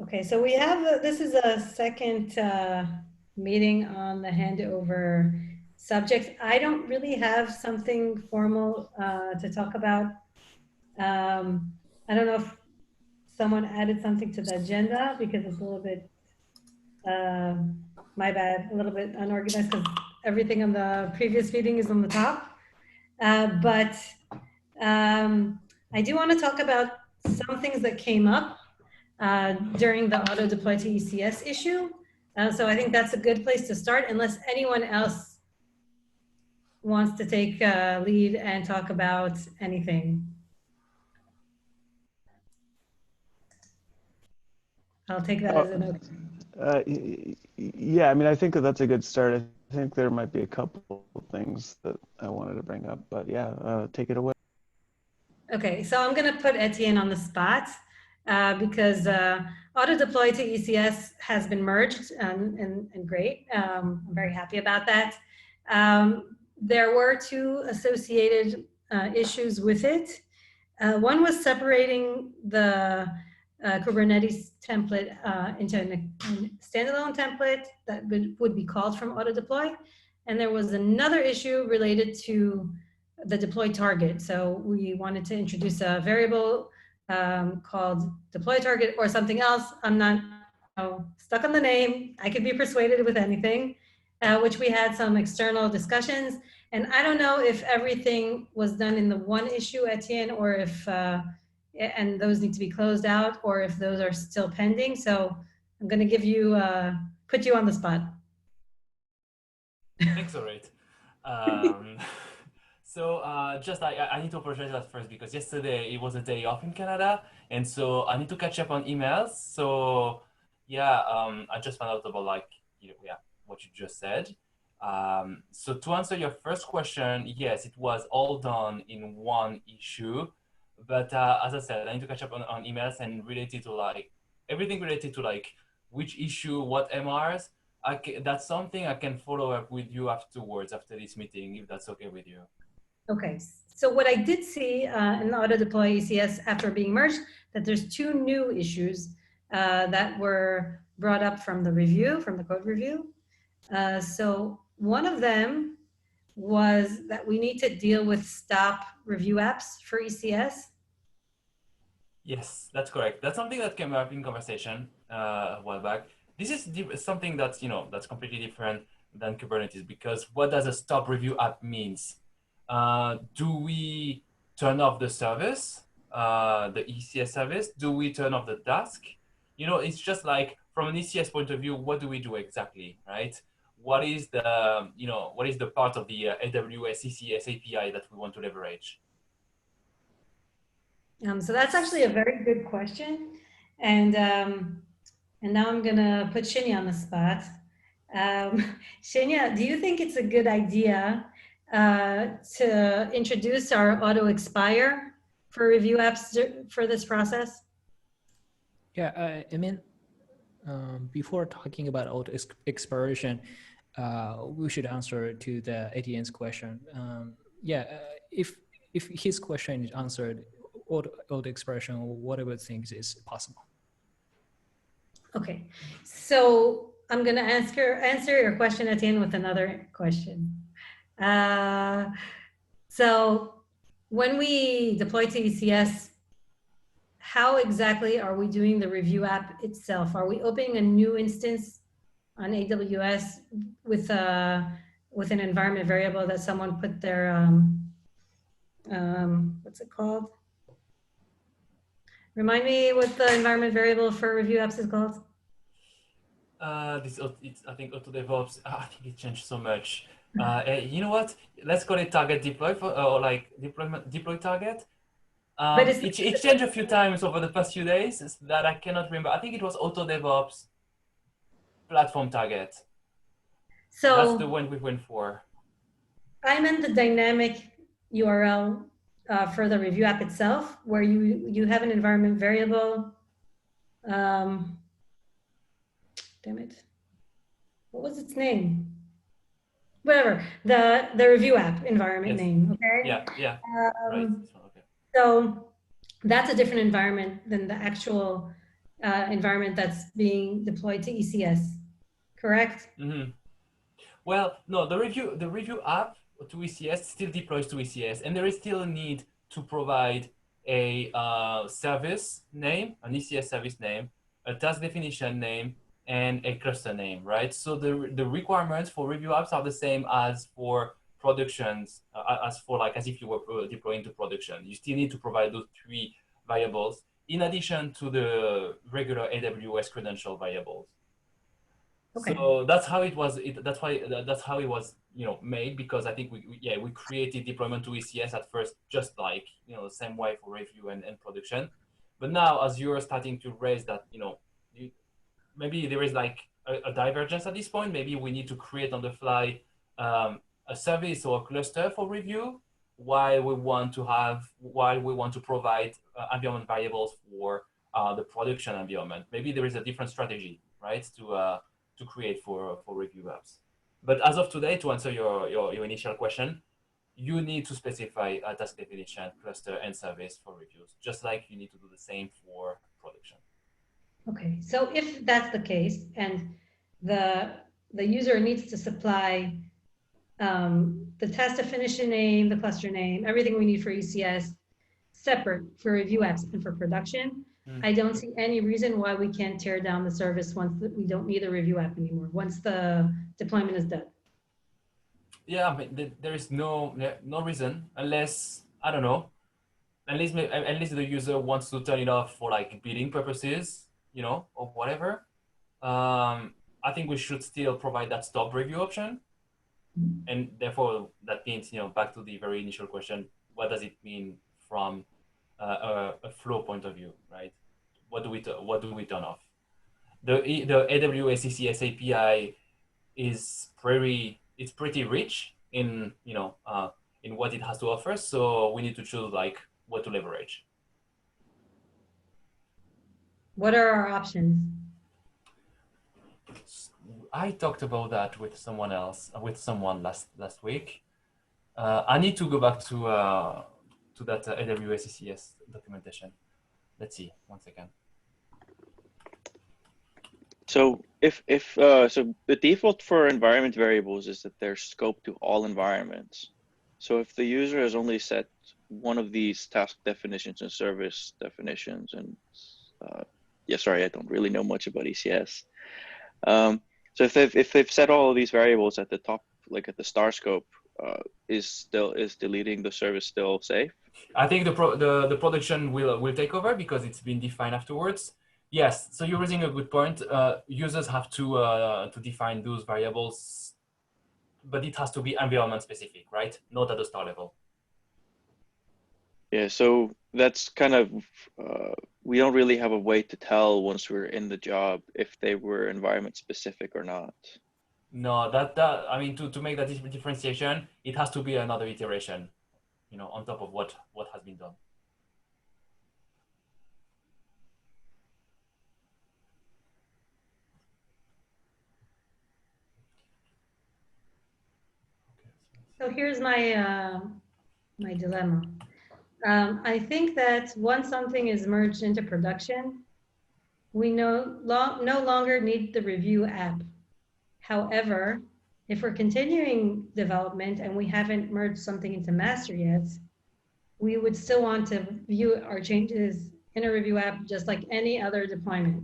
Okay, so we have, this is a second meeting on the handover subject. I don't really have something formal to talk about. I don't know if someone added something to the agenda because it's a little bit, my bad, a little bit unorganized because everything on the previous meeting is on the top. But I do want to talk about some things that came up during the auto deploy to ECS issue. So I think that's a good place to start unless anyone else wants to take lead and talk about anything. I'll take that as an okay. Yeah, I mean, I think that's a good start. I think there might be a couple of things that I wanted to bring up, but yeah, take it away. Okay, so I'm going to put Etienne on the spot because Auto Deploy to ECS has been merged and great. I'm very happy about that. There were two associated issues with it. One was separating the Kubernetes template into a standalone template that would be called from Auto Deploy. And there was another issue related to the deploy target. So we wanted to introduce a variable called deploy target or something else. I'm not stuck on the name. I could be persuaded with anything, which we had some external discussions. And I don't know if everything was done in the one issue, Etienne, or if, and those need to be closed out, or if those are still pending. So I'm going to give you, put you on the spot. Thanks, Orit. So I need to apologize at first because yesterday it was a day off in Canada, and so I need to catch up on emails. So yeah, I just found out about what you just said. So to answer your first question, yes, it was all done in one issue, but as I said, I need to catch up on emails and related to everything related to which issue, what MRs. That's something I can follow up with you afterwards, after this meeting, if that's okay with you. Okay, so what I did see in the Auto Deploy ECS after being merged, that there's two new issues that were brought up from the review, from the code review. So one of them was that we need to deal with stop review apps for ECS. Yes, that's correct. That's something that came up in conversation a while back. This is something that's, that's completely different than Kubernetes, because what does a stop review app means? Do we turn off the service, the ECS service? Do we turn off the task? It's just like from an ECS point of view, what do we do exactly, right? What is the, what is the part of the AWS ECS API that we want to leverage? So that's actually a very good question. And now I'm gonna put Shinya on the spot. Shinya, do you think it's a good idea to introduce our auto expire for review apps for this process? Yeah, I mean, before talking about auto expiration, we should answer to the Etienne's question. If his question is answered, auto expiration or whatever things is possible. Okay, so I'm going to answer your question, Etienne, with another question. So when we deploy to ECS, how exactly are we doing the review app itself? Are we opening a new instance on AWS with an environment variable that someone put their, what's it called? Remind me what the environment variable for review apps is called. It's, I think, Auto DevOps. I think it changed so much. You know what? Let's call it target deploy or deploy target. But it changed a few times over the past few days that I cannot remember. I think it was Auto DevOps platform target. So that's the one we went for. I meant the dynamic URL for the review app itself, where you have an environment variable. Damn it. What was its name? Whatever, the review app environment name, okay? Yeah, right. Okay. So that's a different environment than the actual environment that's being deployed to ECS, correct? Mm-hmm. Well, no, the review app to ECS still deploys to ECS, and there is still a need to provide a service name, an ECS service name, a task definition name, and a cluster name, right? So the requirements for review apps are the same as for productions, as if you were deploying to production. You still need to provide those three variables in addition to the regular AWS credential variables. Okay. So that's how it was. That's how it was, made, because I think we created deployment to ECS at first, just like the same way for review and production. But now, as you're starting to raise that, maybe there is like a divergence at this point. Maybe we need to create on the fly a service or a cluster for review, while we want to provide environment variables for the production environment. Maybe there is a different strategy, right, to create for review apps. But as of today, to answer your initial question, you need to specify a task definition, cluster, and service for reviews, just like you need to do the same for production. Okay, so if that's the case, and the user needs to supply the task definition name, the cluster name, everything we need for ECS separate for review apps and for production, I don't see any reason why we can't tear down the service once we don't need a review app anymore, once the deployment is done. Yeah, but there is no reason, unless, I don't know, unless the user wants to turn it off for like bidding purposes, or whatever. I think we should still provide that stop review option. And therefore, that means, back to the very initial question, what does it mean from a flow point of view, right? What do we turn off? The AWS ECS API is pretty rich in in what it has to offer. So we need to choose like what to leverage. What are our options? I talked about that with someone last week. I need to go back to that AWS ECS documentation. Let's see, 1 second. So so the default for environment variables is that they're scoped to all environments. So if the user has only set one of these task definitions and service definitions, and sorry, I don't really know much about ECS. So if they've set all of these variables at the top, like at the star scope, is deleting the service still safe? I think the production will take over because it's been defined afterwards. Yes, so you're raising a good point. Users have to define those variables, but it has to be environment specific, right? Not at the star level. Yeah, so that's kind of, we don't really have a way to tell once we're in the job if they were environment specific or not. No, I mean, to make that differentiation, it has to be another iteration, on top of what has been done. So here's my my dilemma. I think that once something is merged into production, we no longer need the review app. However, if we're continuing development and we haven't merged something into master yet, we would still want to view our changes in a review app just like any other deployment,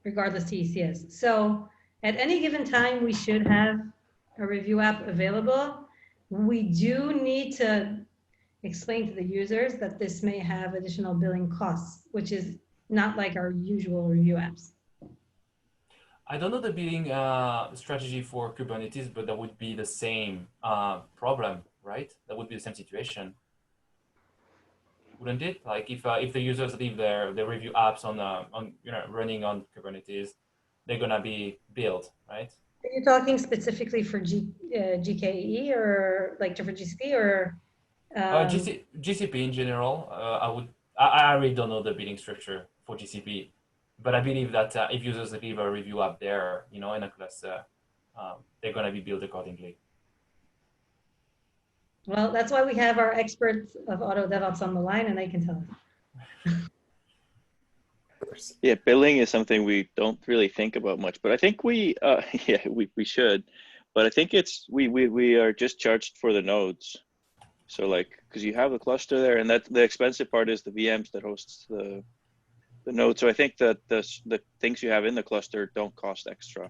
regardless to ECS. So at any given time, we should have a review app available. We do need to explain to the users that this may have additional billing costs, which is not like our usual review apps. I don't know the billing strategy for Kubernetes, but that would be the same problem, right? That would be the same situation, wouldn't it? Like if the users leave their review apps on running on Kubernetes, they're gonna be billed, right? Are you talking specifically for GKE or like different GCP or? GCP in general. I really don't know the billing structure for GCP, but I believe that if users leave a review app there, in a cluster, they're gonna be billed accordingly. Well, that's why we have our experts of Auto DevOps on the line, and they can tell us. course. Yeah, billing is something we don't really think about much, but I think we, yeah, we should, but I think it's, we are just charged for the nodes. So like, because you have the cluster there, and that the expensive part is the VMs that hosts the node. So I think that the things you have in the cluster don't cost extra.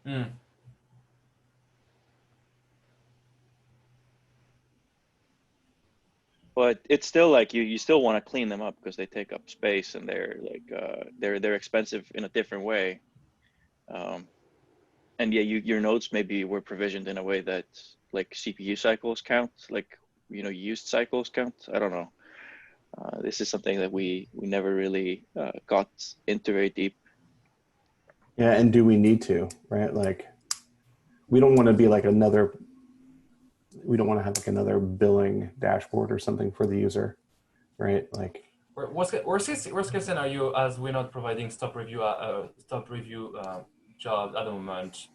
Mm. But it's still like you still want to clean them up because they take up space and they're like they're expensive in a different way. And yeah, your nodes maybe were provisioned in a way that like CPU cycles count, like used cycles count. I don't know. This is something that we never really got into very deep. Yeah, and do we need to, right? Like, we don't want to be like another. We don't want to have like another billing dashboard or something for the user, right? Like, Worst case scenario, as we're not providing stop review jobs at the moment,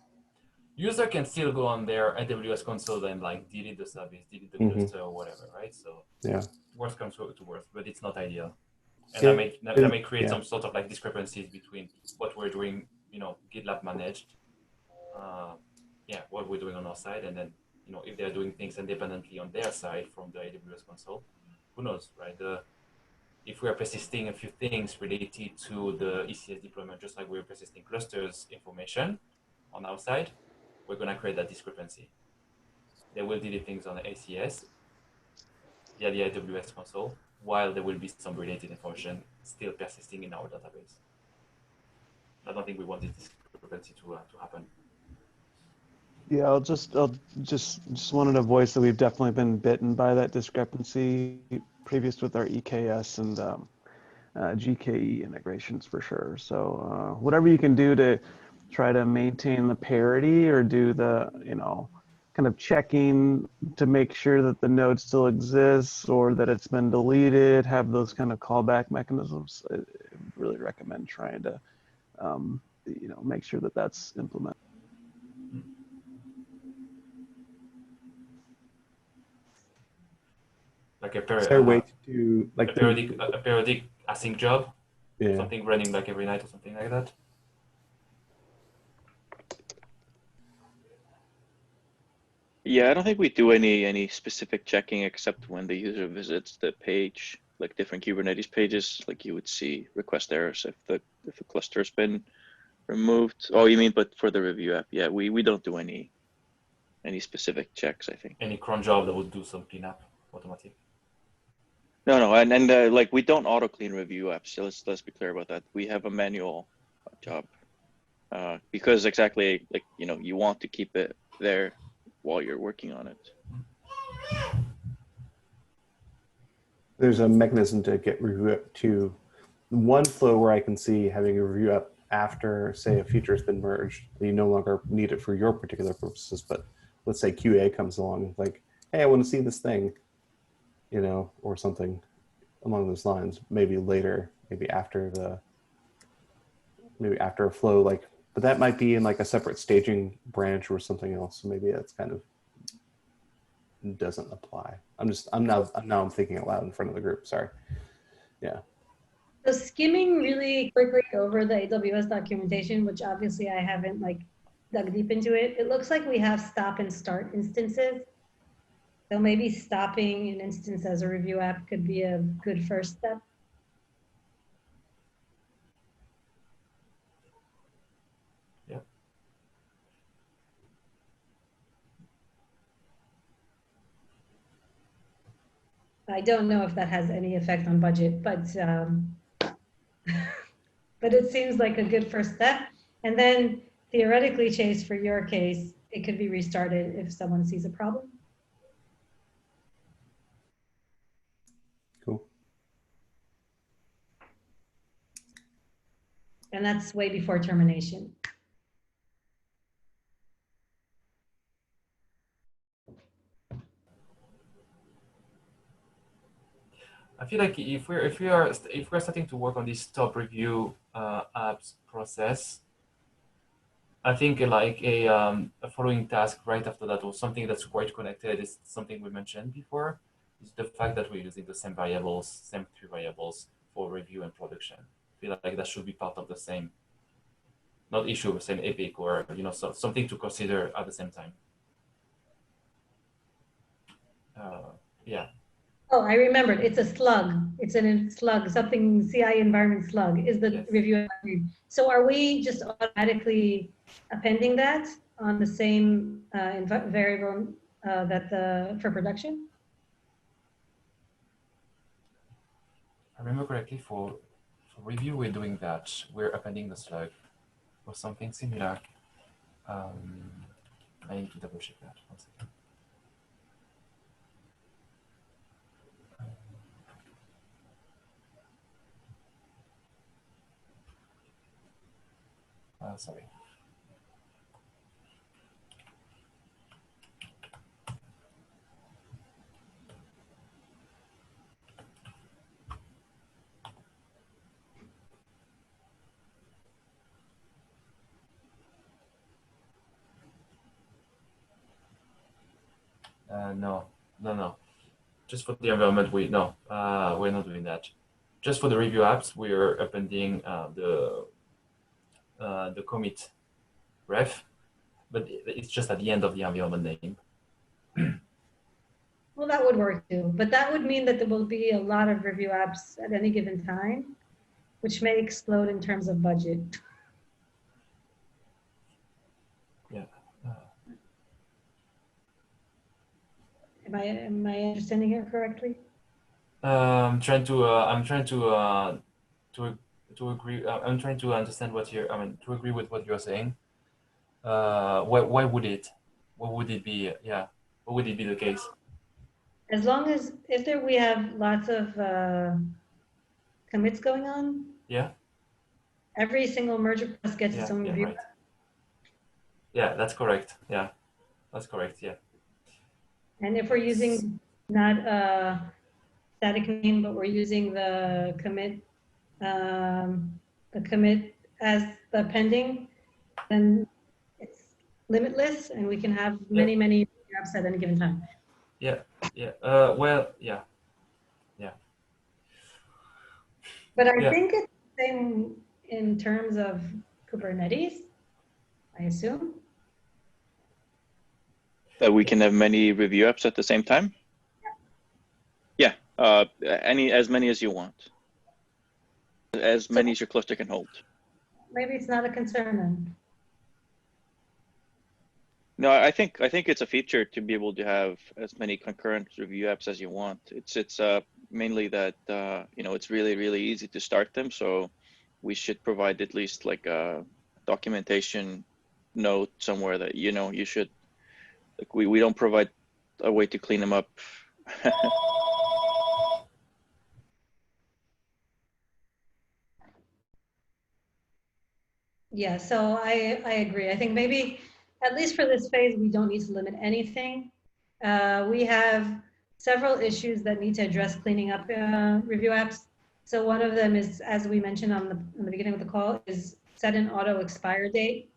user can still go on their AWS console and like delete the service, delete the cluster or whatever, right? So yeah, worst comes to worst, but it's not ideal. And Yeah. that may create Yeah. some sort of like discrepancies between what we're doing, GitLab managed, what we're doing on our side, and then if they're doing things independently on their side from the AWS console, who knows, right? If we are persisting a few things related to the ECS deployment, just like we're persisting clusters information on our side, we're going to create that discrepancy. They will delete things on the ACS via the AWS console, while there will be some related information still persisting in our database. I don't think we want this discrepancy to happen. Yeah, I'll just wanted to voice that we've definitely been bitten by that discrepancy previous with our EKS and GKE integrations for sure. So whatever you can do to try to maintain the parity or do the, kind of checking to make sure that the node still exists or that it's been deleted, have those kind of callback mechanisms. I really recommend trying to, make sure that that's implemented. Like is there a way to do like a periodic async job, yeah. something running like every night or something like that. Yeah, I don't think we do any specific checking except when the user visits the page, like different Kubernetes pages, like you would see request errors if the cluster's been removed. Oh, you mean, but for the review app, yeah, we don't do any specific checks, I think. Any cron job that would do some cleanup automatic. No, and like we don't auto clean review apps. So let's be clear about that. We have a manual job because exactly like you want to keep it there while you're working on it. There's a mechanism to get review up to one flow where I can see having a review up after, say, a feature has been merged. You no longer need it for your particular purposes, but let's say QA comes along, like, hey, I want to see this thing, or something along those lines. Maybe later, maybe after a flow, like, but that might be in like a separate staging branch or something else. So maybe that's kind of doesn't apply. I'm now thinking out loud in front of the group. Sorry. Yeah. So skimming really quickly over the AWS documentation, which obviously I haven't dug deep into it. It looks like we have stop and start instances. So maybe stopping an instance as a review app could be a good first step. Yeah. I don't know if that has any effect on budget, but but it seems like a good first step. And then theoretically, Chase, for your case, it could be restarted if someone sees a problem. Cool. And that's way before termination. I feel like if we're starting to work on this stop review apps process, I think like a following task right after that, or something that's quite connected, is something we mentioned before, is the fact that we're using the same variables, same three variables for review and production. I feel like that should be part of the same, not issue, same epic, or so, something to consider at the same time. Yeah. Oh, I remembered. It's a slug. It's a slug, something CI environment slug is the Yes. review. So are we just automatically appending that on the same variable for production? I remember correctly, for review, we're doing that. We're appending the slug or something similar. I need to double check that. 1 second. Sorry. No. Just for the environment, we're not doing that. Just for the review apps, we're appending the commit ref, but it's just at the end of the environment name. Well, that would work too, but that would mean that there will be a lot of review apps at any given time, which may explode in terms of budget. Yeah. Am I understanding it correctly? I'm trying to agree. I'm trying to understand to agree with what you're saying. Why would it? What would it be? Yeah. What would it be the case? As long as we have lots of commits going on. Yeah. Every single merge request gets its own review. Right. Yeah, that's correct. Yeah, that's correct. Yeah. And if we're using not a static name, but we're using the commit as the pending, then it's limitless, and we can have many apps at any given time. Yeah. Well, yeah. But I think it's the same in terms of Kubernetes, I assume. That we can have many review apps at the same time? Yeah, as many as you want. As many as your cluster can hold. Maybe it's not a concern then. No, I think it's a feature to be able to have as many concurrent review apps as you want. It's mainly that it's really easy to start them. So we should provide at least like a documentation note somewhere that you should. Like we don't provide a way to clean them up. Yeah, so I agree. I think maybe, at least for this phase, we don't need to limit anything. We have several issues that need to address cleaning up review apps. So one of them is, as we mentioned on the beginning of the call, is set an auto expire date.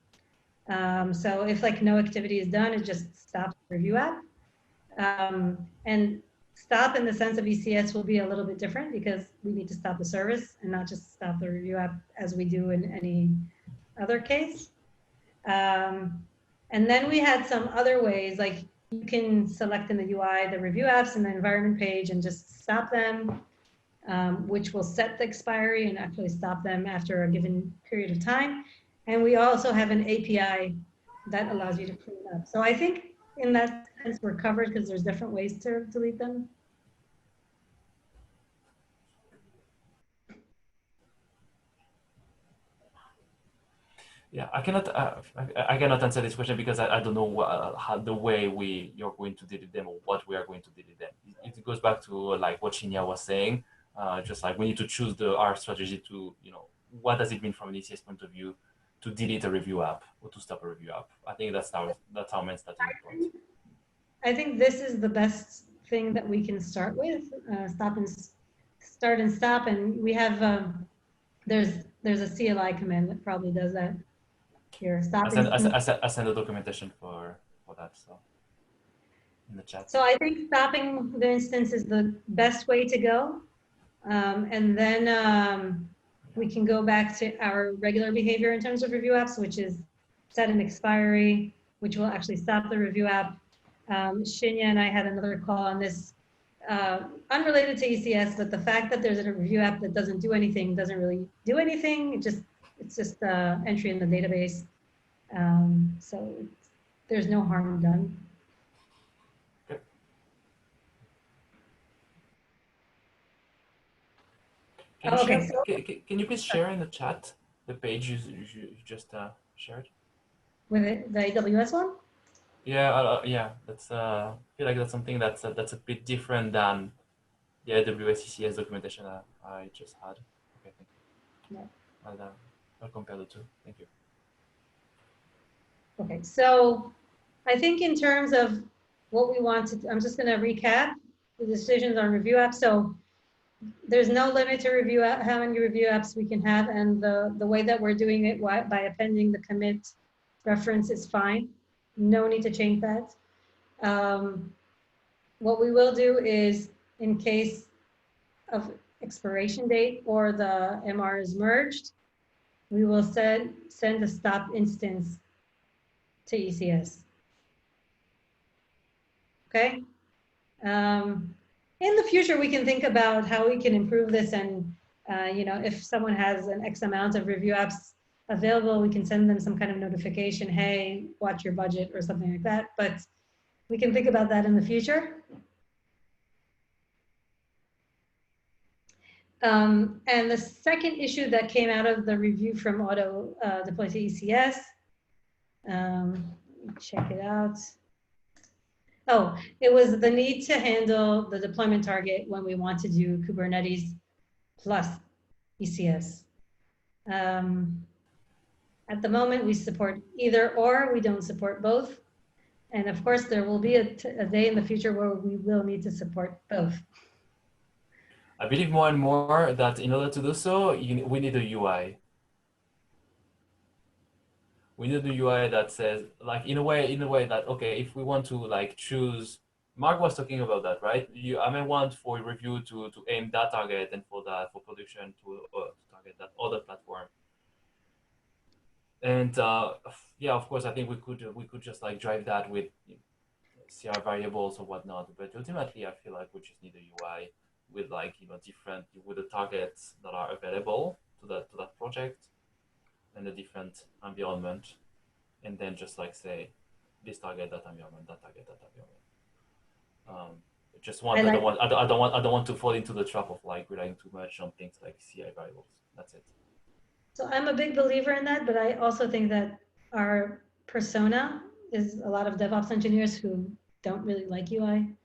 So if like no activity is done, it just stops the review app. And stop in the sense of ECS will be a little bit different because we need to stop the service and not just stop the review app as we do in any other case. And then we had some other ways, like you can select in the UI the review apps in the environment page and just stop them, which will set the expiry and actually stop them after a given period of time. And we also have an API that allows you to clean up. So I think in that sense we're covered because there's different ways to delete them. Yeah, I cannot answer this question because I don't know how the way you're going to delete them or what we are going to delete them. It goes back to like what Shinya was saying, just like we need to choose our strategy to, what does it mean from an ECS point of view to delete a review app or to stop a review app. I think that's our main starting point. I think this is the best thing that we can start with, start and stop. And we have, there's a CLI command that probably does that. Here, I send the documentation for that, so in the chat. So I think stopping the instance is the best way to go. And then we can go back to our regular behavior in terms of review apps, which is set an expiry, which will actually stop the review app. Shinya and I had another call on this, unrelated to ECS, but the fact that there's a review app that doesn't do anything doesn't really do anything. It's just entry in the database. So there's no harm done. Can you, Okay, share, can you please share in the chat the page you just shared? with it, the AWS one? Yeah, yeah. That's I feel like that's something that's a bit different than the AWS ECS documentation I just had. Okay, thank you. Yeah. I'll compare the two. Thank you. Okay, so I think in terms of what we want to, I'm just going to recap the decisions on review apps. So there's no limit to review how many review apps we can have, and the way that we're doing it by appending the commit reference is fine. No need to change that. What we will do is, in case of expiration date or the MR is merged, we will send a stop instance to ECS. Okay. In the future, we can think about how we can improve this, and you know, if someone has an X amount of review apps available, we can send them some kind of notification, hey, watch your budget or something like that. But we can think about that in the future. And the second issue that came out of the review from Auto Deploy to ECS, check it out. Oh, it was the need to handle the deployment target when we want to do Kubernetes plus ECS. At the moment, we support either or, we don't support both. And of course, there will be a day in the future where we will need to support both. I believe more and more that in order to do so, we need a UI. We need a UI that says, like, in a way that, okay, if we want to like choose, Mark was talking about that, right? I may want for review to aim that target, and for production to target that other platform. And yeah, of course, I think we could just like drive that with CR variables or whatnot. But ultimately, I feel like we just need a UI with, like, you know, different, with the targets that are available to that project and a different environment, and then just like say this target, that environment, that target, that environment. I don't want to fall into the trap of like relying too much on things like CI variables. That's it. So I'm a big believer in that, but I also think that our persona is a lot of DevOps engineers who don't really like UI.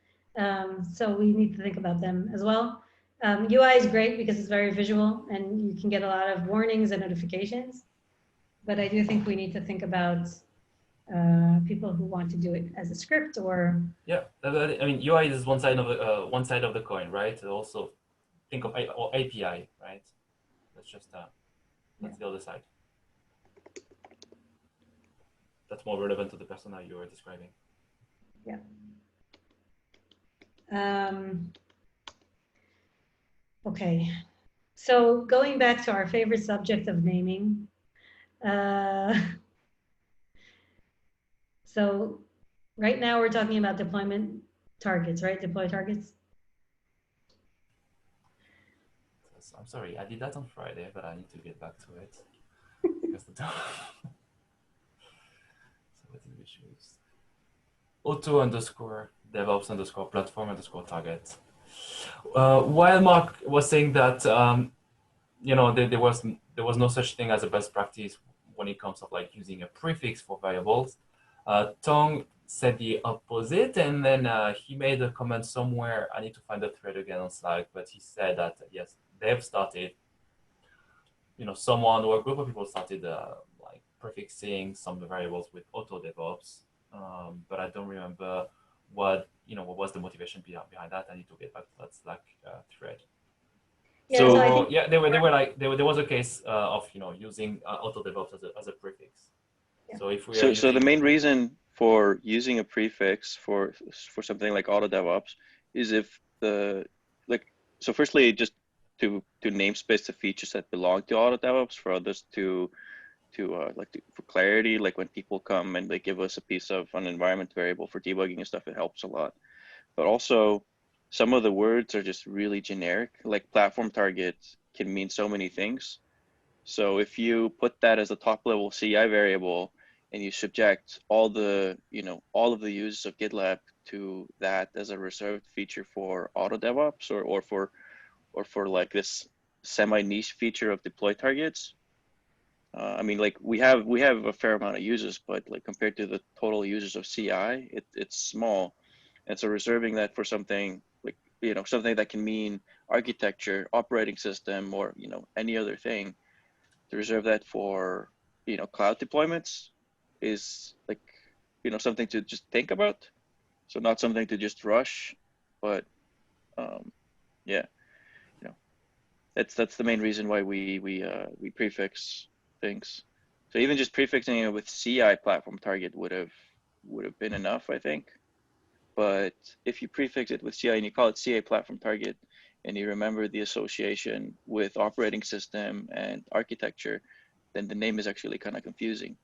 So we need to think about them as well. UI is great because it's very visual and you can get a lot of warnings and notifications. But I do think we need to think about people who want to do it as a script or. Yeah, I mean, UI is one side of the coin, right? Also think of API, right? That's just that's the other side. That's more relevant to the persona you were describing. Yeah. Okay. So going back to our favorite subject of naming. So right now we're talking about deployment targets, right? Deploy targets. I'm sorry, I did that on Friday, but I need to get back to it. Because so what did we choose? Auto _ DevOps _ platform _ target. While Mark was saying that you know, there was no such thing as a best practice when it comes to like using a prefix for variables, Tong said the opposite, and then he made a comment somewhere. I need to find the thread again on Slack, but he said that yes, they've started, you know, someone or a group of people started like prefixing some variables with Auto DevOps, but I don't remember what was the motivation behind that. I need to get back to that Slack thread. Yeah, So, I think yeah, there was a case of, you know, using Auto DevOps as a prefix. Yeah. So if we so the main reason for using a prefix for something like Auto DevOps is if so firstly, just to namespace the features that belong to Auto DevOps, for others to for clarity, like when people come and they give us a piece of an environment variable for debugging and stuff, it helps a lot. But also, some of the words are just really generic, like platform target can mean so many things. So if you put that as a top level CI variable and you subject all the, all of the uses of GitLab to that as a reserved feature for Auto DevOps or for like this semi-niche feature of deploy targets, I mean, like we have a fair amount of users, but like compared to the total users of CI, it's small. And so reserving that for something like, something that can mean architecture, operating system, or, any other thing, to reserve that for, cloud deployments is like, something to just think about. So not something to just rush, but yeah, that's the main reason why we prefix things. So even just prefixing it with CI platform target would have been enough, I think. But if you prefix it with CI and you call it CI platform target, and you remember the association with operating system and architecture, then the name is actually kind of confusing.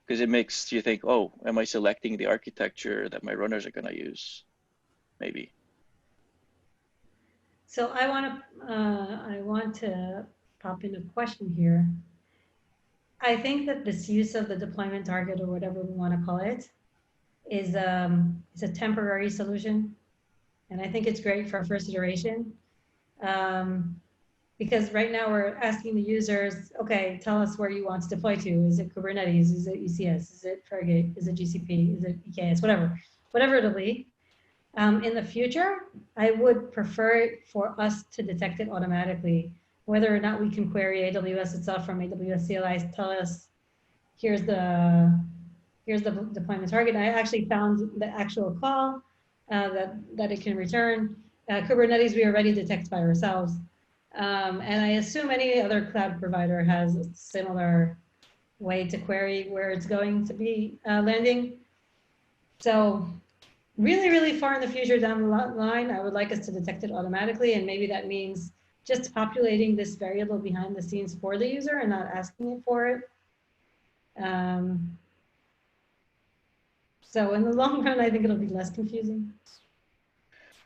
Because it makes you think, oh, am I selecting the architecture that my runners are going to use? Maybe. So I want to pop in a question here. I think that this use of the deployment target, or whatever we want to call it, is a temporary solution. And I think it's great for our first iteration. Because right now we're asking the users, okay, tell us where you want to deploy to. Is it Kubernetes? Is it ECS? Is it Fargate? Is it GCP? Is it EKS? Whatever it'll be. In the future, I would prefer for us to detect it automatically, whether or not we can query AWS itself from AWS CLI, tell us, here's the deployment target. I actually found the actual call that it can return. Kubernetes, we already detect by ourselves. And I assume any other cloud provider has a similar way to query where it's going to be landing. So really, really far in the future down the line, I would like us to detect it automatically. And maybe that means just populating this variable behind the scenes for the user and not asking it for it. So in the long run, I think it'll be less confusing.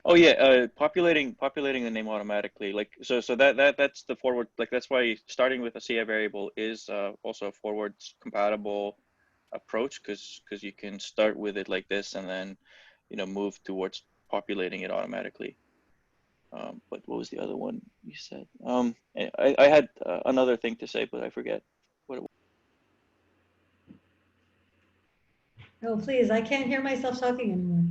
Oh yeah, populating the name automatically. Like so that's the forward. Like that's why starting with a CI variable is also a forward compatible approach, because you can start with it like this and then move towards populating it automatically. But what was the other one you said? I had another thing to say, but I forget what it was. Oh, please, I can't hear myself talking anymore.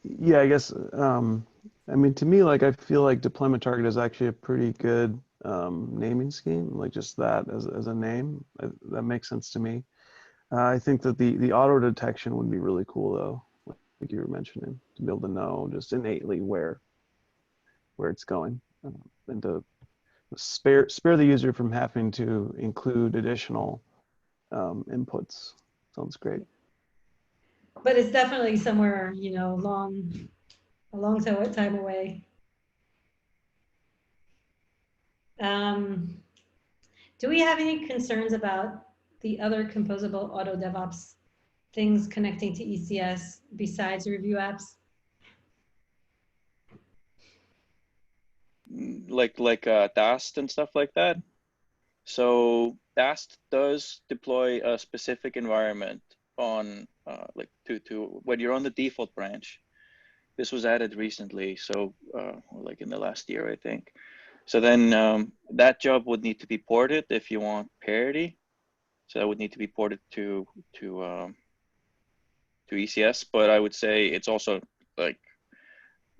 Yeah, I guess, I mean, to me, like, I feel like deployment target is actually a pretty good naming scheme, like just that as a name. That makes sense to me. I think that the auto detection would be really cool, though, like you were mentioning, to be able to know just innately where it's going, and to spare the user from having to include additional inputs. Sounds great. But it's definitely somewhere, a long time away. Do we have any concerns about the other composable Auto DevOps things connecting to ECS besides review apps? Like Dast and stuff like that. So Dast does deploy a specific environment on like to when you're on the default branch. This was added recently, so like in the last year, I think. So then that job would need to be ported if you want parity. So that would need to be ported to ECS. But I would say it's also like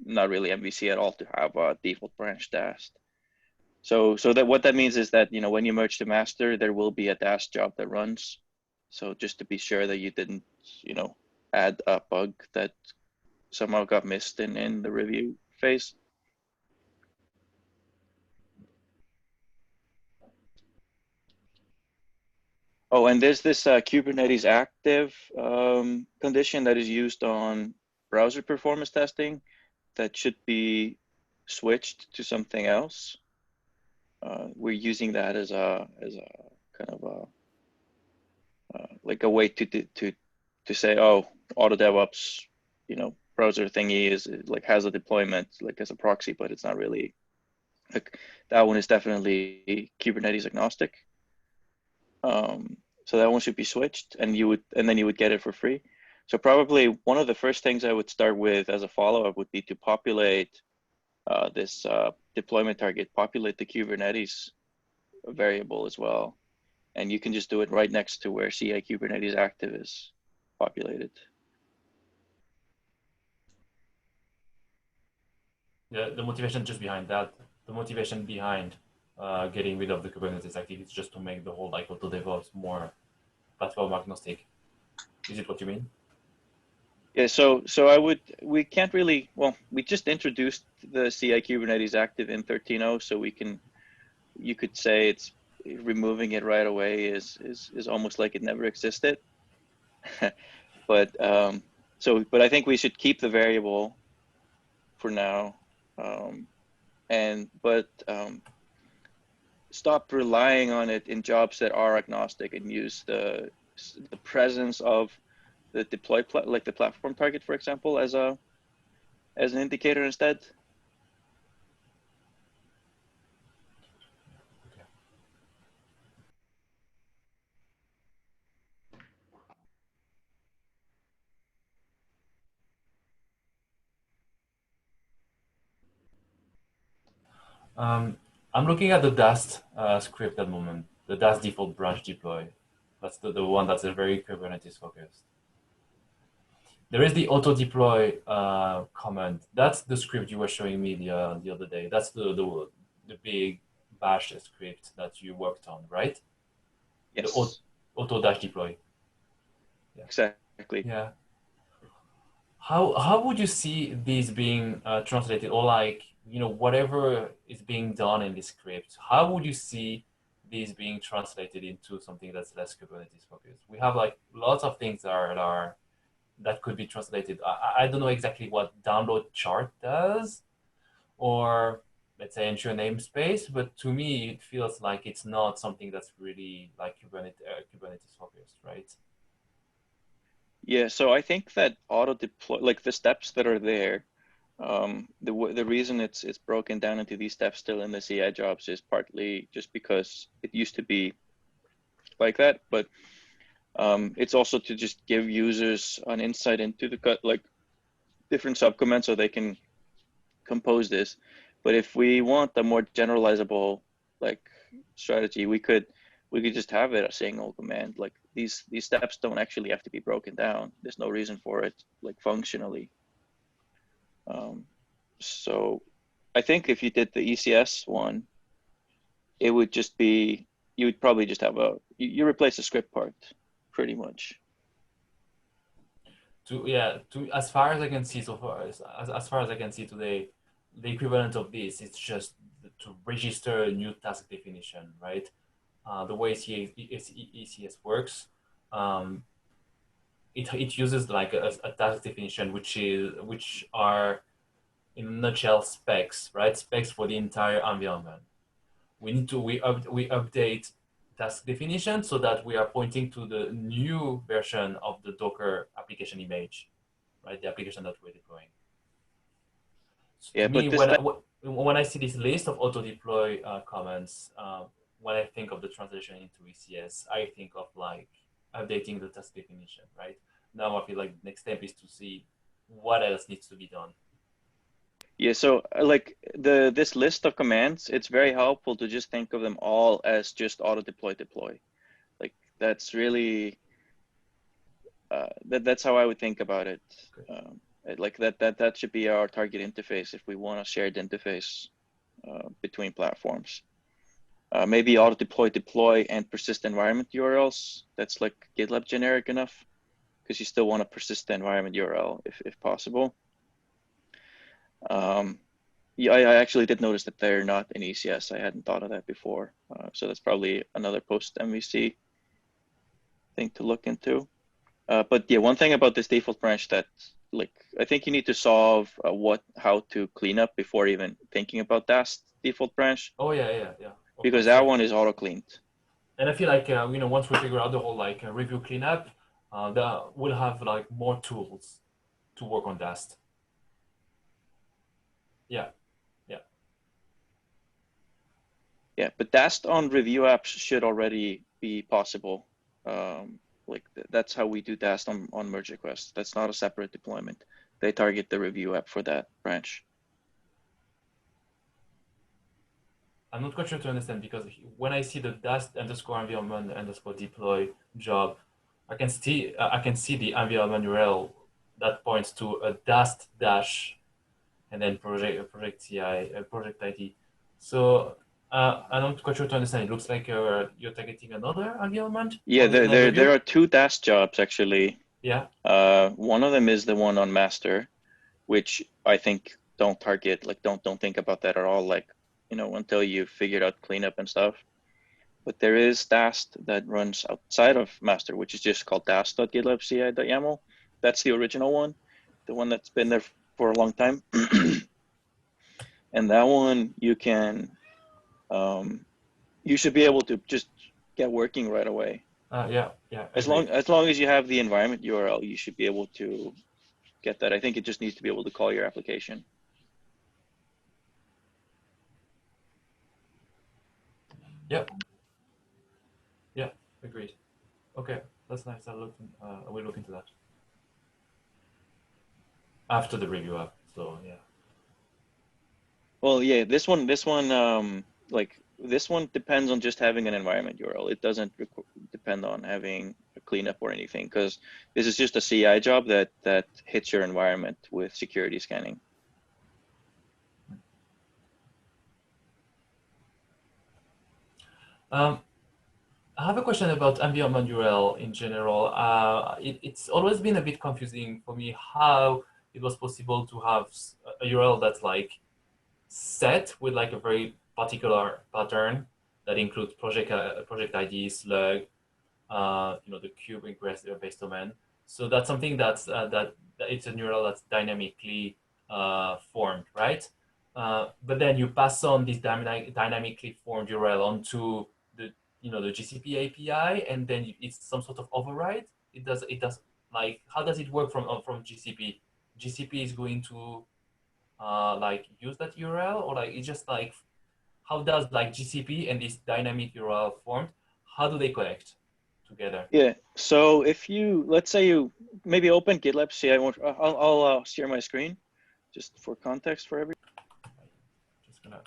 not really MVC at all to have a default branch Dast. So that what that means is that when you merge to master, there will be a Dast job that runs. So just to be sure that you didn't add a bug that somehow got missed in the review phase. Oh, and there's this Kubernetes active condition that is used on browser performance testing that should be switched to something else. We're using that as a kind of like a way to say, oh, Auto DevOps, browser thingy is like has a deployment like as a proxy, but it's not really like that one is definitely Kubernetes agnostic. So that one should be switched, and then you would get it for free. So probably one of the first things I would start with as a follow-up would be to populate this deployment target, populate the Kubernetes variable as well. And you can just do it right next to where CI Kubernetes active is populated. The motivation just behind that, the motivation behind getting rid of the Kubernetes active is just to make the whole like Auto DevOps more platform agnostic. Is it what you mean? Yeah, so we can't really, well, we just introduced the CI Kubernetes active in 13.0, so you could say it's removing it right away is almost like it never existed. But but I think we should keep the variable for now, but stop relying on it in jobs that are agnostic and use the presence of the deploy like the platform target, for example, as an indicator instead. I'm looking at the Dast script at the moment, the Dast default branch deploy. That's the one that's very Kubernetes focused. There is the auto deploy command. That's the script you were showing me the other day. That's the big bash script that you worked on, right? Yes. The auto dash deploy. Yeah. Exactly. Yeah. How would you see these being translated, or like whatever is being done in this script? How would you see these being translated into something that's less Kubernetes focused? We have like lots of things that could be translated. I don't know exactly what download chart does, or let's say ensure namespace, but to me it feels like it's not something that's really like Kubernetes focused, right? Yeah, so I think that auto deploy, like the steps that are there, the reason it's broken down into these steps still in the CI jobs is partly just because it used to be like that, but it's also to just give users an insight into the like different subcommands so they can compose this. But if we want a more generalizable like strategy, we could just have it a single command. Like these steps don't actually have to be broken down. There's no reason for it, like functionally. So I think if you did the ECS one, it would just be, you would probably just have you replace the script part pretty much. As far as I can see so far, as far as I can see today, the equivalent of this is just to register a new task definition, right? The way ECS works, it uses like a task definition, which are in a nutshell specs, right? Specs for the entire environment. We update task definition so that we are pointing to the new version of the Docker application image, right? The application that we're deploying. So Yeah, to but me, when I see this list of auto deploy comments, when I think of the translation into ECS, I think of like updating the task definition, right? Now I feel like the next step is to see what else needs to be done. Yeah, so like this list of commands, it's very helpful to just think of them all as just auto deploy. Like that's really that's how I would think about it. Like that should be our target interface if we want a shared interface between platforms. Maybe auto deploy and persist environment URLs. That's like GitLab generic enough because you still want to persist the environment URL if possible. Yeah, I actually did notice that they're not in ECS. I hadn't thought of that before. So that's probably another post MVC. thing to look into. But yeah, one thing about this default branch that like I think you need to solve how to clean up before even thinking about that default branch. Oh yeah. Of Because course, that yeah. one is auto cleaned. And I feel like once we figure out the whole like review cleanup, we'll have like more tools to work on Dast. Yeah. Yeah, but Dast on review apps should already be possible. Like that's how we do Dast on merge requests. That's not a separate deployment. They target the review app for that branch. I'm not quite sure to understand because when I see the Dast underscore environment underscore deploy job, I can see the environment URL that points to a Dast dash and then project CI project ID. So I'm not quite sure to understand. It looks like you're targeting another environment. Yeah, there are two Dast jobs actually. Yeah. One of them is the one on master, which I think don't target, like don't think about that at all, like until you figured out cleanup and stuff. But there is Dast that runs outside of master, which is just called dast.gitlab.ci.yaml. That's the original one, the one that's been there for a long time. And that one you can, you should be able to just get working right away. Yeah. As long as you have the environment URL, you should be able to get that. I think it just needs to be able to call your application. Yep. Yeah, agreed. Okay, that's nice. I will look into that after the review app. So yeah. Well, yeah, this one, like this one depends on just having an environment URL. It doesn't depend on having a cleanup or anything, because this is just a CI job that hits your environment with security scanning. I have a question about environment URL in general. It's always been a bit confusing for me how it was possible to have a URL that's like set with like a very particular pattern that includes project ID, slug, the cube ingress base domain. So that's something that it's an URL that's dynamically formed, right? But then you pass on this dynamically formed URL onto the GCP API, and then it's some sort of override. It does like, how does it work from GCP? GCP is going to like use that URL, or like it's just like, how does like GCP and this dynamic URL formed, how do they connect together? Yeah. So if you, let's say you maybe open GitLab CI, I'll share my screen just for context for everyone. Just gonna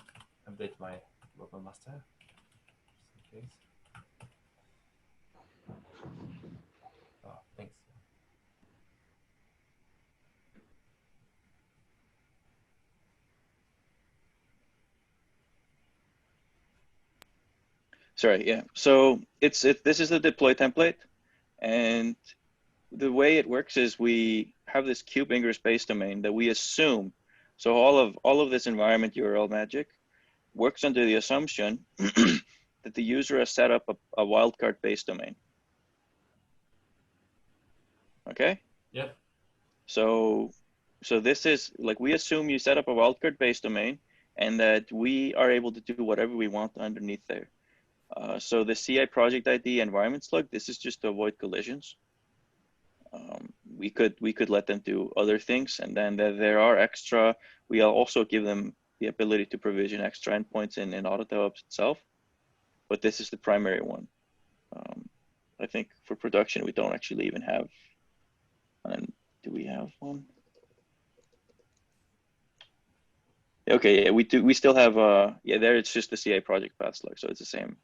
update my local master just in case. Oh, thanks. Sorry, yeah. So this is the deploy template, and the way it works is we have this cube ingress base domain that we assume. So all of this environment URL magic works under the assumption that the user has set up a wildcard base domain. Okay. Yep. So this is like, we assume you set up a wildcard base domain and that we are able to do whatever we want underneath there. So the CI project ID environment slug, this is just to avoid collisions. We could let them do other things, and then there are extra. We'll also give them the ability to provision extra endpoints in Auto DevOps itself, but this is the primary one. I think for production we don't actually even have. And do we have one? Okay, yeah, we do. We still have yeah, there it's just the CI project path slug, so it's the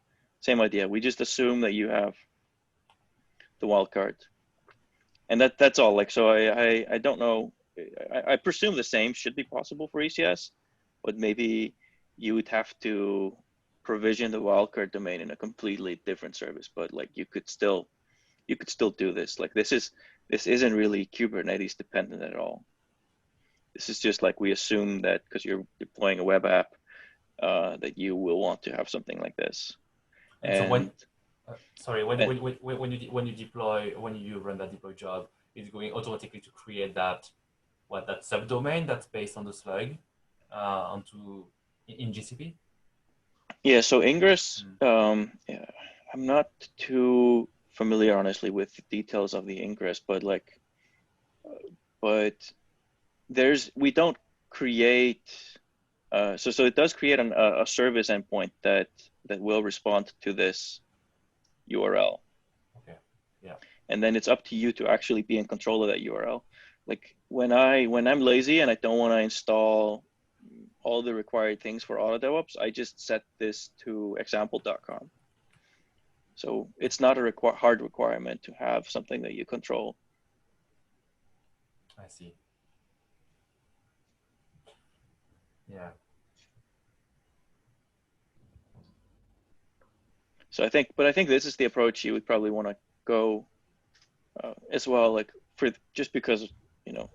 same idea. We just assume that you have the wildcard, and that's all. Like, so I don't know. I presume the same should be possible for ECS, but maybe you would have to provision the wildcard domain in a completely different service. But like, you could still do this. Like, this isn't really Kubernetes dependent at all. This is just like, we assume that because you're deploying a web app, that you will want to have something like this. And so Sorry, when, Uh, when you run that deploy job, it's going automatically to create that that subdomain that's based on the slug onto in GCP. Yeah, so Ingress, yeah, I'm not too familiar, honestly, with the details of the Ingress, but like, but we don't create, so it does create a service endpoint that will respond to this URL. Okay, yeah. And then it's up to you to actually be in control of that URL. Like when I'm lazy and I don't want to install all the required things for Auto DevOps, I just set this to example.com. So it's not a hard requirement to have something that you control. I see. Yeah. So I think this is the approach you would probably want to go as well, like just because, you know,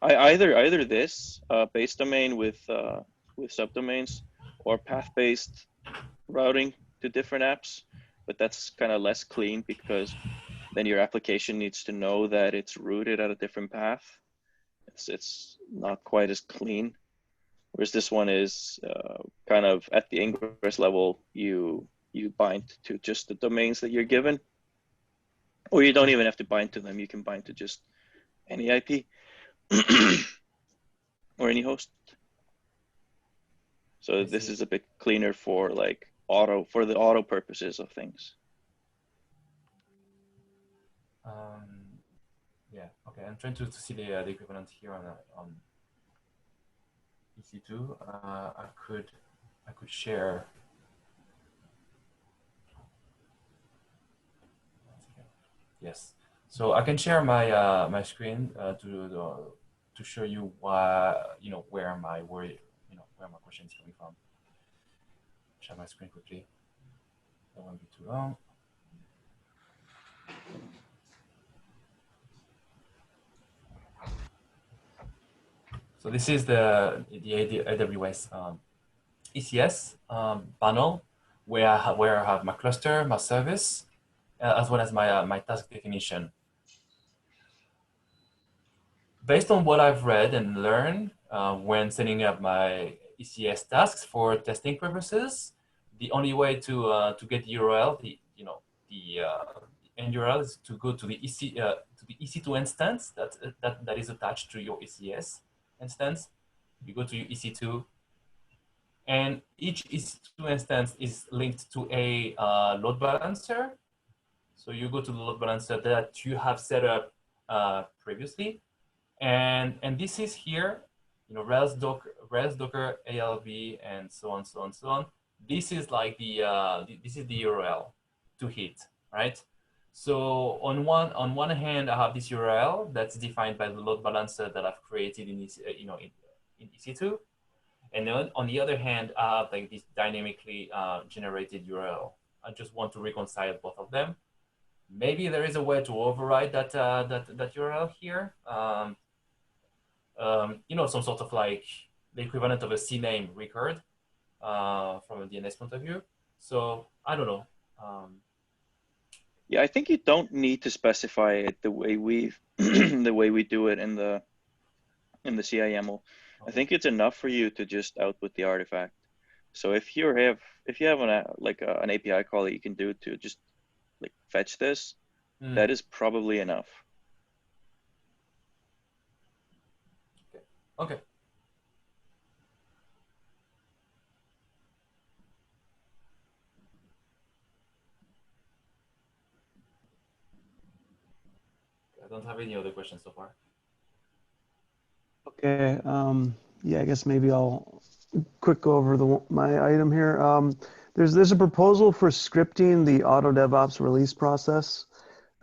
either this base domain with subdomains, or path-based routing to different apps, but that's kind of less clean because then your application needs to know that it's rooted at a different path. It's not quite as clean. Whereas this one is kind of at the Ingress level, you bind to just the domains that you're given, or you don't even have to bind to them. You can bind to just any IP or any host. So this is a bit cleaner for like for the auto purposes of things. Yeah. Okay. I'm trying to see the equivalent here on EC2. I could share. Yes. So I can share my my screen to show you why, you know, where my question is coming from. Share my screen quickly. That won't be too long. So this is the AWS ECS panel where I have my cluster, my service, as well as my my task definition. Based on what I've read and learned when setting up my ECS tasks for testing purposes, the only way to get the URL, the end URL, is to go to the EC2 instance that is attached to your ECS instance. You go to your EC2, and each EC2 instance is linked to a load balancer. So you go to the load balancer that you have set up previously. And this is here, you know, Rails Docker, ALV, and so on, so on, so on. This is like this is the URL to hit, right? So on one hand, I have this URL that's defined by the load balancer that I've created in in EC2, and then on the other hand, I have like this dynamically generated URL. I just want to reconcile both of them. Maybe there is a way to override that that URL here. You know, some sort of like the equivalent of a CNAME record from a DNS point of view. So I don't know. Yeah, I think you don't need to specify it the way the way we do it in the CIML. Okay. I think it's enough for you to just output the artifact. So if you have an API call that you can do to just like fetch this, that is probably enough. Okay. I don't have any other questions so far. Okay. Yeah, I guess maybe I'll quick go over my item here. There's a proposal for scripting the Auto DevOps release process.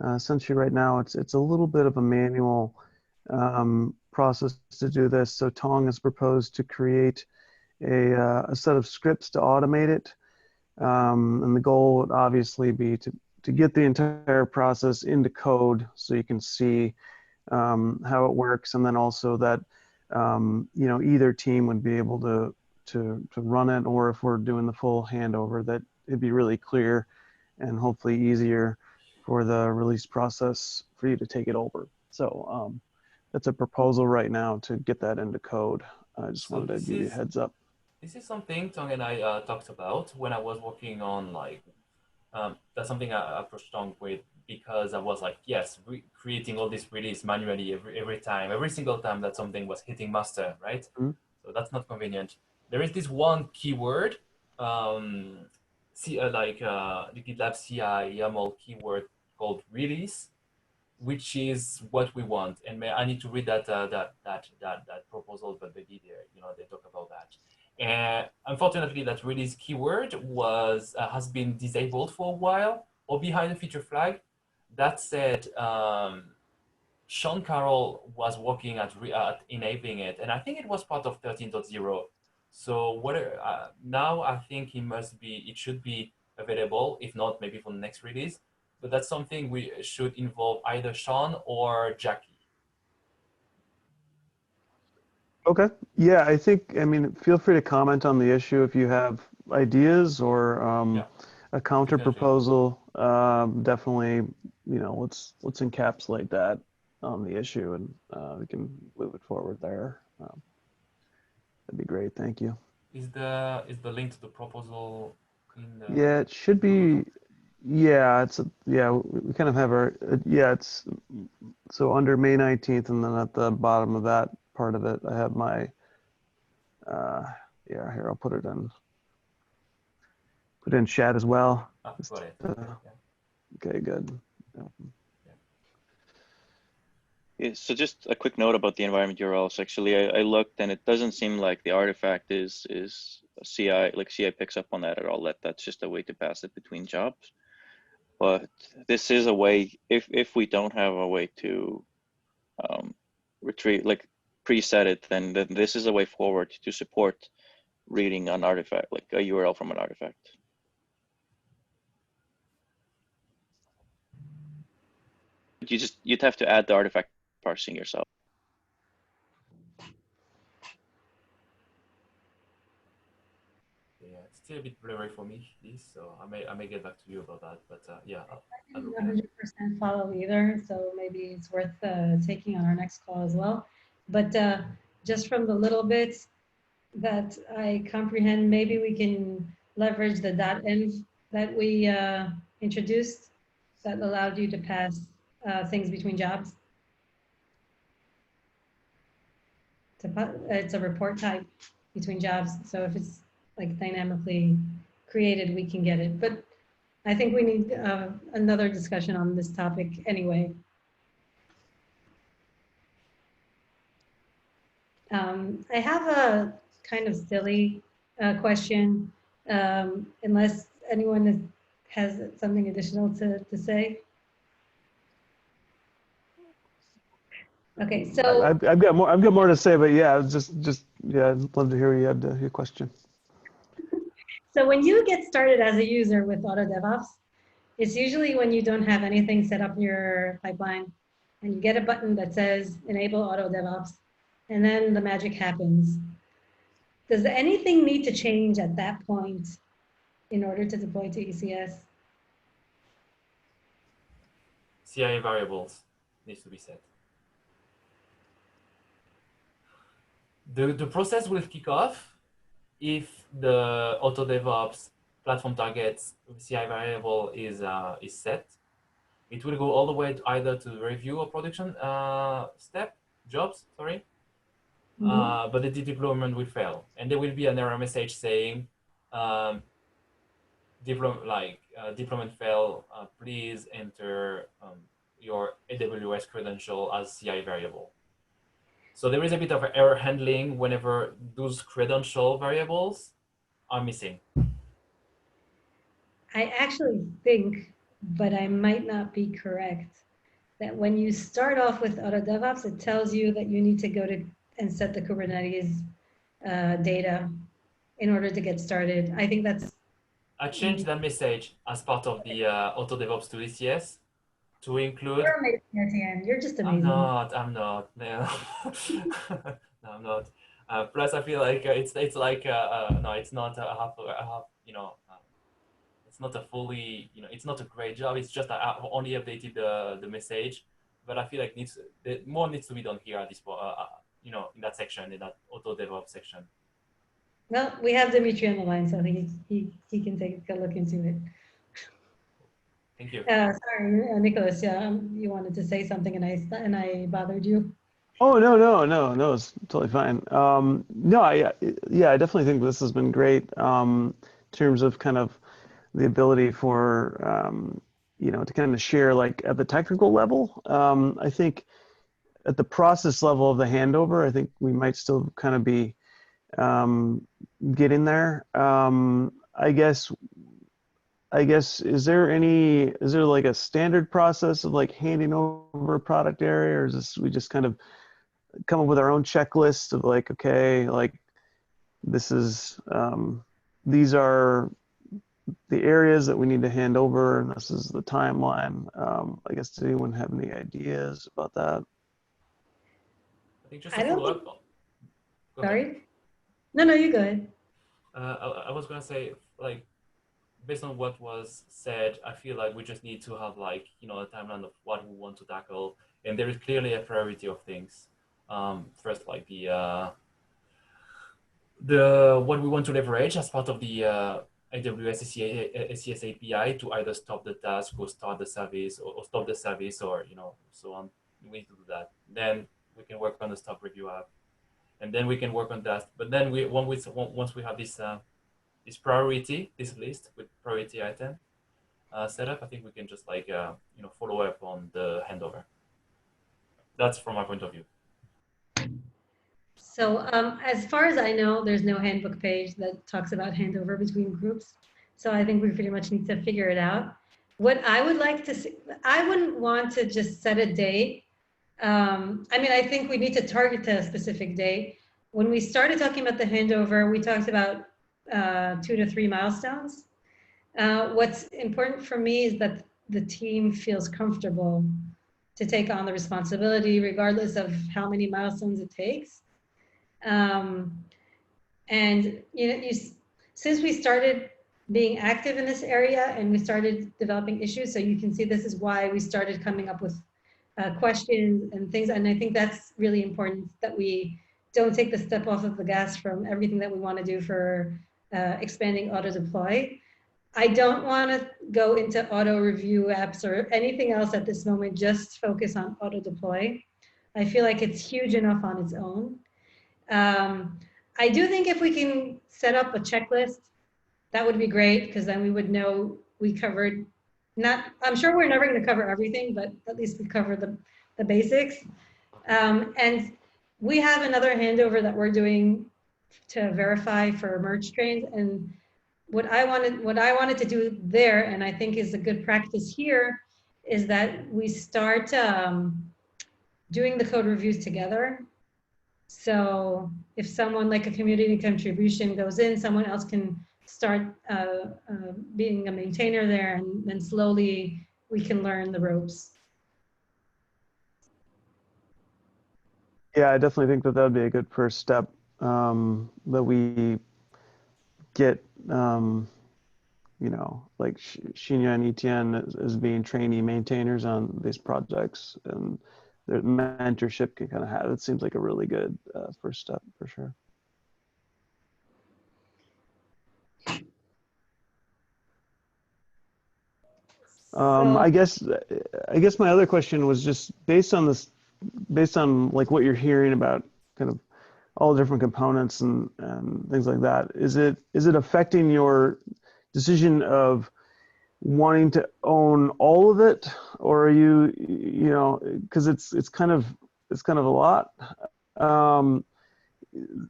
Essentially, right now it's a little bit of a manual process to do this. So Tong has proposed to create a set of scripts to automate it, and the goal would obviously be to get the entire process into code so you can see how it works, and then also that you know, either team would be able to run it, or if we're doing the full handover, that it'd be really clear and hopefully easier for the release process for you to take it over. So that's a proposal right now to get that into code. I just So wanted to give you a heads up. this is something Tong and I talked about when I was working on like that's something I approached Tong with because I was like, yes, creating all this release manually every single time that something was hitting master, right? Mm-hmm. So that's not convenient. There is this one keyword, the GitLab CI YAML keyword called release, which is what we want. And I need to read that proposal, but maybe they talk about that. And unfortunately, that release keyword has been disabled for a while or behind a feature flag. That said, Sean Carroll was working at enabling it, and I think it was part of 13.0. So now I think it should be available, if not maybe for the next release. But that's something we should involve either Sean or Jackie. Okay. Yeah, I mean, feel free to comment on the issue if you have ideas or a counter definitely. proposal. Definitely, let's encapsulate that on the issue, and we can move it forward there. That'd be great. Thank you. Is the link to the proposal in the? Yeah, it should be. Yeah, we kind of have it's so under May 19th, and then at the bottom of that part of it, I have my, here, I'll put it in chat as well. Got it. Okay, good. Yeah, so just a quick note about the environment URLs. Actually, I looked and it doesn't seem like the artifact is CI, like CI picks up on that at all. That's just a way to pass it between jobs. But this is a way, if we don't have a way to retrieve, like preset it, then this is a way forward to support reading an artifact, like a URL from an artifact. You'd have to add the artifact parsing yourself. Yeah, it's still a bit blurry for me, so I may get back to you about that. But yeah, I didn't 100% follow either, so maybe it's worth taking on our next call as well. But just from the little bits that I comprehend, maybe we can leverage the .env that we introduced that allowed you to pass things between jobs. It's a report type between jobs, so if it's like dynamically created, we can get it. But I think we need another discussion on this topic anyway. I have a kind of silly question, unless anyone has something additional to say. Okay, so I've got more to say, but yeah, I'd love to hear you had your question. So when you get started as a user with Auto DevOps, it's usually when you don't have anything set up in your pipeline and you get a button that says enable Auto DevOps, and then the magic happens. Does anything need to change at that point in order to deploy to ECS? CI variables needs to be set. The process will kick off if the Auto DevOps platform targets CI variable is set. It will go all the way either to the review or production jobs, sorry. But the deployment will fail, and there will be an error message saying deployment fail. Please enter your AWS credential as CI variable. So there is a bit of error handling whenever those credential variables are missing. I actually think, but I might not be correct, that when you start off with Auto DevOps, it tells you that you need to go to and set the Kubernetes data in order to get started. I think that's... I changed that message as part of the Auto DevOps to ECS to include... You're amazing, Etienne. You're just amazing. I'm not. No, no I'm not. Plus, I feel like it's like no, it's not a half. it's not a fully, it's not a great job. It's just I only updated the message, but I feel like more needs to be done here at this point, in that section, in that Auto DevOps section. Well, we have Dimitri on the line, so he can take a look into it. Thank you. Sorry, Nicholas. Yeah, you wanted to say something, and I bothered you. Oh, no, it's totally fine. No, I definitely think this has been great in terms of kind of the ability for, to kind of share like at the technical level. I think at the process level of the handover, I think we might still kind of be getting there. I guess, is there like a standard process of like handing over a product area, or is this, we just kind of come up with our own checklist of like, okay, like this is, these are the areas that we need to hand over, and this is the timeline. I guess, does anyone have any ideas about that? I think just to follow up. Go ahead. Sorry? No, you go ahead. I was gonna say, like, based on what was said, I feel like we just need to have like, a timeline of what we want to tackle, and there is clearly a priority of things. First, like the what we want to leverage as part of the AWS SES API to either stop the task or start the service, or stop the service, or so on. We need to do that. Then we can work on the stop review app, and then we can work on that. But then once we have this this list with priority item set up, I think we can just like follow up on the handover. That's from my point of view. So as far as I know, there's no handbook page that talks about handover between groups. So I think we pretty much need to figure it out. What I would like to see, I wouldn't want to just set a date. I think we need to target a specific date. When we started talking about the handover, we talked about 2 to 3 milestones. What's important for me is that the team feels comfortable to take on the responsibility, regardless of how many milestones it takes. Since we started being active in this area and we started developing issues, so you can see this is why we started coming up with questions and things. And I think that's really important, that we don't take the step off of the gas from everything that we want to do for expanding auto deploy. I don't want to go into auto review apps or anything else at this moment, just focus on auto deploy. I feel like it's huge enough on its own. I do think if we can set up a checklist, that would be great, because then we would know we covered, I'm sure we're never going to cover everything, but at least we cover the basics. And we have another handover that we're doing to verify for merge trains. And what I wanted to do there, and I think is a good practice here, is that we start doing the code reviews together. So if someone like a community contribution goes in, someone else can start being a maintainer there, and then slowly we can learn the ropes. Yeah, I definitely think that would be a good first step, that we get, like Shinya and Etienne as being trainee maintainers on these projects, and their mentorship can kind of have, it seems like a really good first step for sure. I guess my other question was just based on like what you're hearing about kind of all the different components and things like that. Is it affecting your decision of wanting to own all of it, or are you because it's kind of a lot.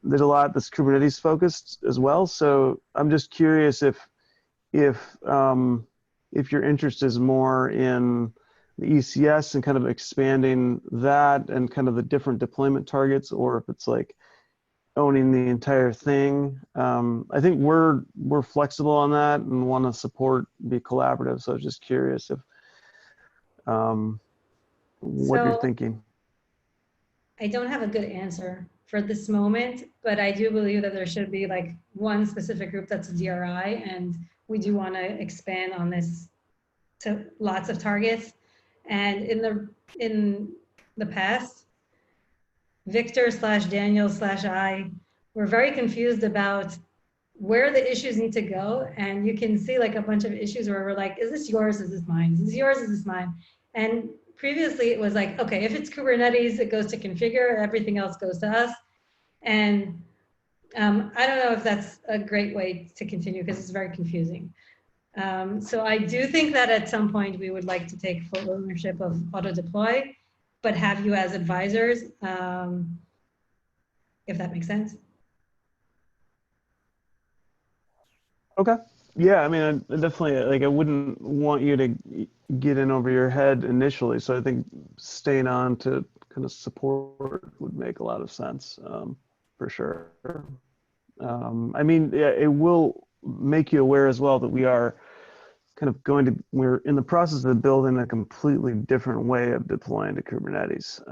There's a lot that's Kubernetes focused as well. So I'm just curious if your interest is more in the ECS and kind of expanding that and kind of the different deployment targets, or if it's like owning the entire thing. I think we're flexible on that and want to support, be collaborative. So I was just curious if what you're thinking. I don't have a good answer for this moment, but I do believe that there should be like one specific group that's a DRI, and we do want to expand on this to lots of targets. And in the past, Victor/Daniel/I were very confused about where the issues need to go. And you can see like a bunch of issues where we're like, is this yours? Is this mine? Is this yours? Is this mine? And previously it was like, okay, if it's Kubernetes, it goes to configure, everything else goes to us. And I don't know if that's a great way to continue because it's very confusing. So I do think that at some point we would like to take full ownership of Auto Deploy, but have you as advisors, if that makes sense. Okay. Yeah, I mean, I definitely, like, I wouldn't want you to get in over your head initially. So I think staying on to kind of support would make a lot of sense, for sure. I mean, yeah, it will make you aware as well that we are kind of we're in the process of building a completely different way of deploying to Kubernetes.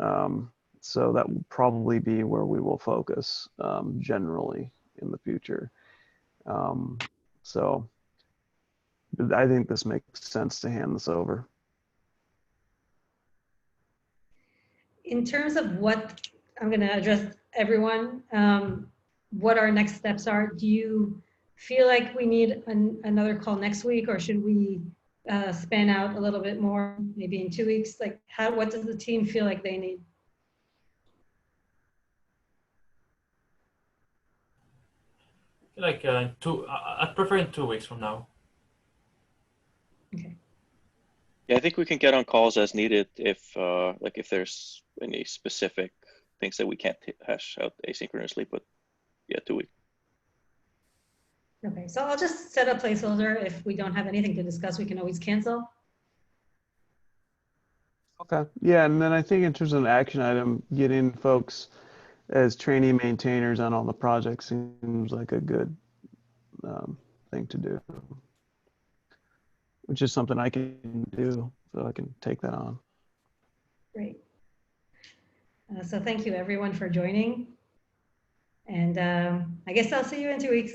So that will probably be where we will focus generally in the future. So I think this makes sense to hand this over. In terms of what, I'm going to address everyone, what our next steps are. Do you feel like we need another call next week, or should we span out a little bit more, maybe in 2 weeks? Like, what does the team feel like they need? Like I'd prefer in 2 weeks from now. Okay. Yeah, I think we can get on calls as needed if like if there's any specific things that we can't hash out asynchronously, but yeah, 2 weeks. Okay, so I'll just set a placeholder. If we don't have anything to discuss, we can always cancel. Okay. Yeah, and then I think in terms of an action item, getting folks as trainee maintainers on all the projects seems like a good thing to do, which is something I can do, so I can take that on. Great. So thank you everyone for joining. And I guess I'll see you in 2 weeks.